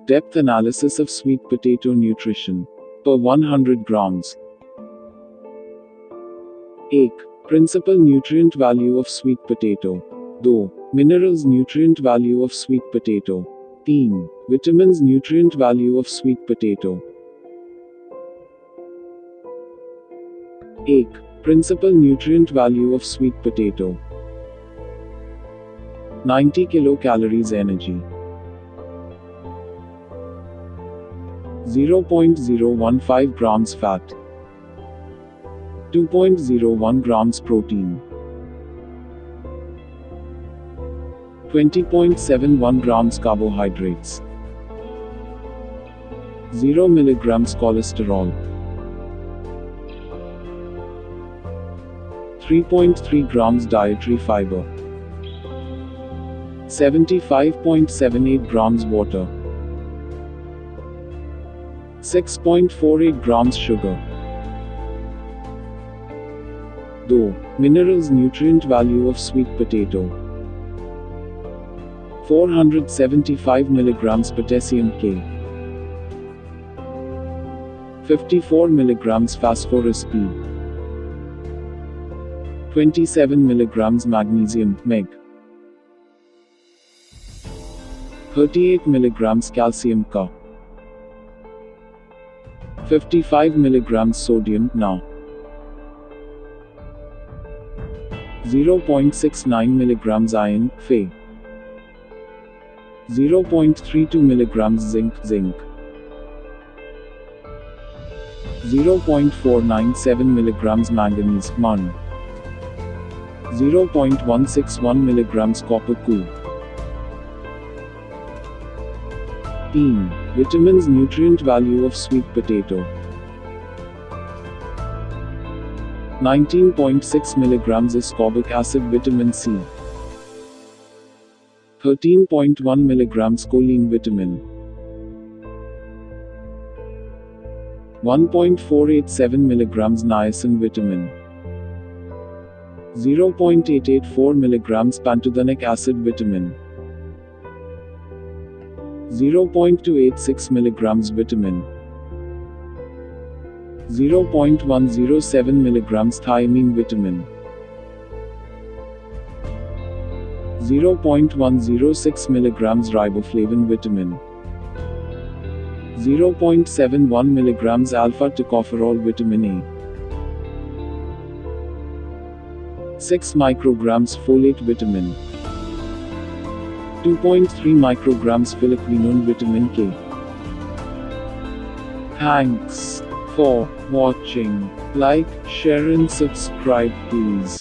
Depth analysis of sweet potato nutrition per 100 grams. 1. Principal nutrient value of sweet potato. 2. Minerals nutrient value of sweet potato. 3. Vitamins nutrient value of sweet potato. 1. Principal nutrient value of sweet potato. 90 kilocalories energy. 0.015 grams fat. 2.01 grams protein. 20.71 grams carbohydrates. 0 milligrams cholesterol. 3.3 grams dietary fiber. 75.78 grams water. 6.48 grams sugar. 2. Minerals nutrient value of sweet potato. 475 milligrams potassium K. 54 milligrams phosphorus P. 27 milligrams magnesium Meg. 38 milligrams calcium Ca. 55 milligrams sodium Na. 0.69 milligrams iron Fe. 0.32 milligrams zinc 0.497 milligrams manganese Mn. 0.161 milligrams copper Cu. 3. Vitamins nutrient value of sweet potato. 19.6 milligrams ascorbic acid vitamin C. 13.1 milligrams choline vitamin. 1.487 milligrams niacin vitamin. 0.884 milligrams pantothenic acid vitamin. 0.286 milligrams vitamin. 0.107 milligrams thiamine vitamin. 0.106 milligrams riboflavin vitamin. 0.71 milligrams alpha-tocopherol vitamin E. 6 micrograms folate vitamin. 2.3 micrograms phylloquinone vitamin K. Thanks for watching. Like, share and subscribe please.